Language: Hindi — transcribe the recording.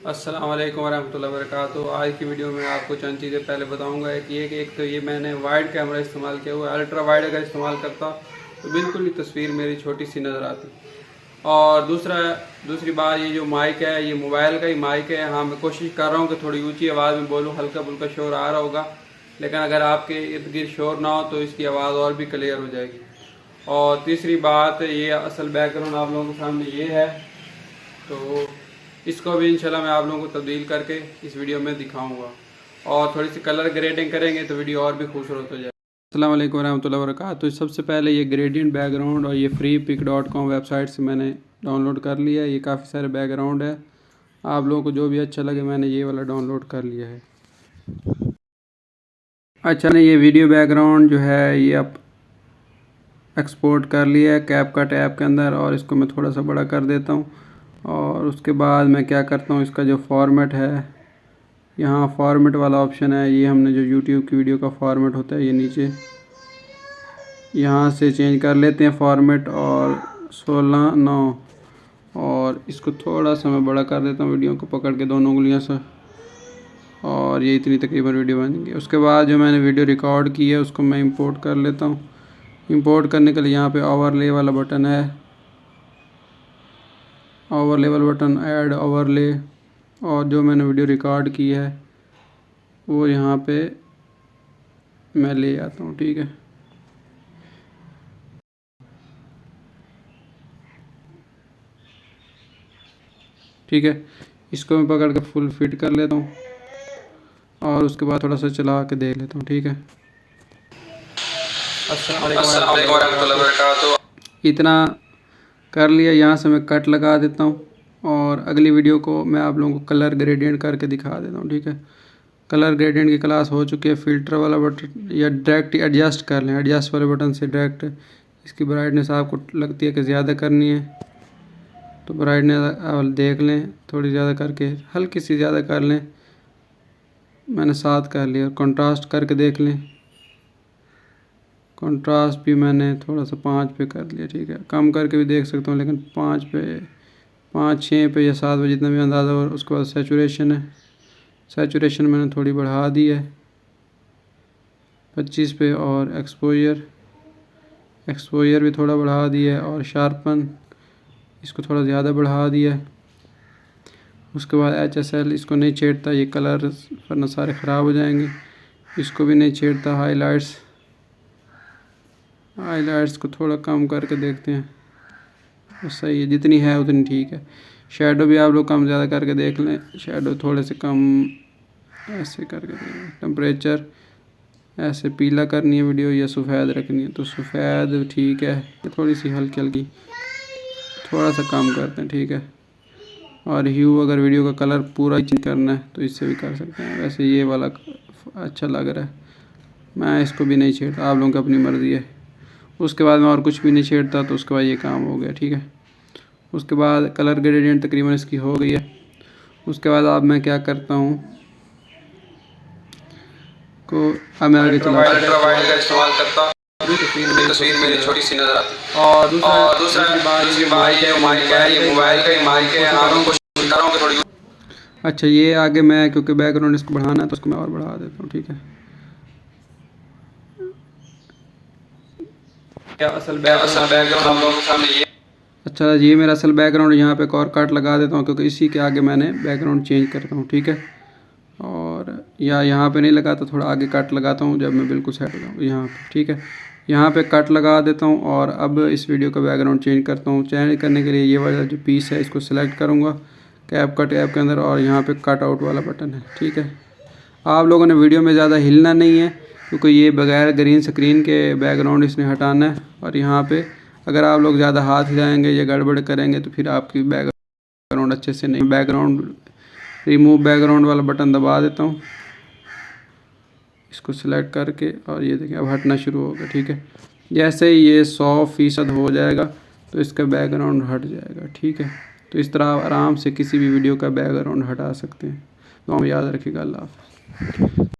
अस्सलाम वालेकुम वरहमतुल्लाहि वबरकातुहू। आज की वीडियो में आपको चंद चीज़ें पहले बताऊंगा कि एक तो ये मैंने वाइड कैमरा इस्तेमाल किया हुआ है। अल्ट्रा वाइड अगर इस्तेमाल करता तो बिल्कुल ही तस्वीर मेरी छोटी सी नज़र आती। और दूसरी बात, ये जो माइक है ये मोबाइल का ही माइक है। हाँ, मैं कोशिश कर रहा हूँ कि थोड़ी ऊँची आवाज़ में बोलूँ, हल्का फुल्का शोर आ रहा होगा, लेकिन अगर आपके इर्द गिर्द शोर ना हो तो इसकी आवाज़ और भी क्लियर हो जाएगी। और तीसरी बात, ये असल बैकग्राउंड आप लोगों के सामने ये है, तो इसको भी इंशाल्लाह मैं आप लोगों को तब्दील करके इस वीडियो में दिखाऊंगा। और थोड़ी सी कलर ग्रेडिंग करेंगे तो वीडियो और भी खूबसूरत हो जाए। अस्सलाम वालेकुम रहमतुल्लाहि व बरकातहू। तो सबसे पहले ये ग्रेडियंट बैकग्राउंड और ये freepik.com वेबसाइट से मैंने डाउनलोड कर लिया है। ये काफ़ी सारे बैकग्राउंड है, आप लोगों को जो भी अच्छा लगे मैंने ये वाला डाउनलोड कर लिया है। अच्छा, ने ये वीडियो बैकग्राउंड जो है ये अब एक्सपोर्ट कर लिया है कैपकट ऐप के अंदर, और इसको मैं थोड़ा सा बड़ा कर देता हूँ। और उसके बाद मैं क्या करता हूँ, इसका जो फॉर्मेट है, यहाँ फॉर्मेट वाला ऑप्शन है, ये हमने जो यूट्यूब की वीडियो का फॉर्मेट होता है ये नीचे यहाँ से चेंज कर लेते हैं फॉर्मेट, और 16:9, और इसको थोड़ा सा मैं बड़ा कर देता हूँ वीडियो को पकड़ के दोनों उंगलियों से, और ये इतनी तकरीबन वीडियो बन गई। उसके बाद जो मैंने वीडियो रिकॉर्ड की है उसको मैं इंपोर्ट कर लेता हूँ। इंपोर्ट करने के लिए यहाँ पे ओवरले वाला बटन है, ओवरले वाला बटन, ऐड ओवरले, और जो मैंने वीडियो रिकॉर्ड की है वो यहाँ पे मैं ले आता हूँ। ठीक है, ठीक है, इसको मैं पकड़ के फुल फिट कर लेता हूँ और उसके बाद थोड़ा सा चला के देख लेता हूँ। ठीक है, अस्सलाम वालेकुम रहमतुल्लाहि व बरकातहू। इतना कर लिया, यहाँ से मैं कट लगा देता हूँ और अगली वीडियो को मैं आप लोगों को कलर ग्रेडियंट करके दिखा देता हूँ। ठीक है, कलर ग्रेडियंट की क्लास हो चुकी है। फ़िल्टर वाला बटन या डायरेक्ट एडजस्ट कर लें, एडजस्ट वाले बटन से डायरेक्ट इसकी ब्राइटनेस आपको लगती है कि ज़्यादा करनी है तो ब्राइटनेस देख लें, थोड़ी ज़्यादा करके हल्की सी ज़्यादा कर लें। मैंने 7 कर लिया। कंट्रास्ट करके देख लें, कंट्रास्ट भी मैंने थोड़ा सा 5 पे कर लिया। ठीक है, कम करके भी देख सकता हूँ, लेकिन 5 पे, 5, 6 पे या 7 पे जितना भी अंदाज़ा हो। उसके बाद सैचुरेशन है, सैचुरेशन मैंने थोड़ी बढ़ा दी है 25 पे, और एक्सपोजर भी थोड़ा बढ़ा दिया है, और शार्पन इसको थोड़ा ज़्यादा बढ़ा दिया है। उसके बाद HSL इसको नहीं छेड़ता, ये कलर वरना सारे ख़राब हो जाएंगे, इसको भी नहीं छेड़ता। हाइलाइट्स को थोड़ा कम करके देखते हैं, बस सही है, जितनी है उतनी ठीक है। शेडो भी आप लोग कम ज़्यादा करके देख लें, शेडो थोड़े से कम ऐसे करके देखें। टेम्परेचर ऐसे पीला करनी है वीडियो या सफ़ेद रखनी है तो सफ़ेद ठीक है, थोड़ी सी हल्की हल्की थोड़ा सा कम करते हैं। ठीक है, और ह्यू अगर वीडियो का कलर पूरा ही चेंज करना है तो इससे भी कर सकते हैं। वैसे ये वाला अच्छा लग रहा है, मैं इसको भी नहीं छेड़ता, आप लोगों की अपनी मर्ज़ी है। उसके बाद मैं और कुछ भी नहीं छेड़ता, तो उसके बाद ये काम हो गया। ठीक है, उसके बाद कलर ग्रेडियंट तकरीबन इसकी हो गई है। उसके बाद अब मैं क्या करता हूँ को, अब मैं आगे चला अल्ट्रावाइड का इस्तेमाल करता हूँ, तस्वीर मेरी छोटी सी नज़र आती। और दूसरी बात ये माइक है, ये मोबाइल का ही माइक है। आप कोशिश कर रहा हूँ कि थोड़ी, अच्छा ये आगे मैं क्योंकि बैकग्राउंड इसको बढ़ाना है तो उसको मैं और बढ़ा देता हूँ। ठीक है, क्या असल बैकग्राउंड हम लोगों के सामने ये, अच्छा ये मेरा असल बैकग्राउंड, यहाँ पे एक और कट लगा देता हूँ क्योंकि इसी के आगे मैंने बैकग्राउंड चेंज करता हूँ। ठीक है, और या यहाँ पे नहीं लगाता, थोड़ा आगे कट लगाता हूँ जब मैं बिल्कुल सेट हो जाऊँ यहाँ पे। ठीक है, यहाँ पे कट लगा देता हूँ और अब इस वीडियो का बैकग्राउंड चेंज करता हूँ। चेंज करने के लिए ये वाला जो पीस है इसको सिलेक्ट करूँगा कैपकट ऐप के अंदर, और यहाँ पे कट आउट वाला बटन है। ठीक है, आप लोगों ने वीडियो में ज़्यादा हिलना नहीं है क्योंकि ये बगैर ग्रीन स्क्रीन के बैकग्राउंड इसने हटाना है। और यहाँ पे अगर आप लोग ज़्यादा हाथ हिलाएंगे या गड़बड़ करेंगे तो फिर आपकी बैकग्राउंड अच्छे से नहीं, बैकग्राउंड रिमूव बैकग्राउंड वाला बटन दबा देता हूँ, इसको सिलेक्ट करके, और ये देखिए अब हटना शुरू हो गया। ठीक है, जैसे ही ये 100% हो जाएगा तो इसका बैकग्राउंड हट जाएगा। ठीक है, तो इस तरह आप आराम से किसी भी वीडियो का बैकग्राउंड हटा सकते हैं। तो हम याद रखिएगा। अल्लाह हाफ़िज़।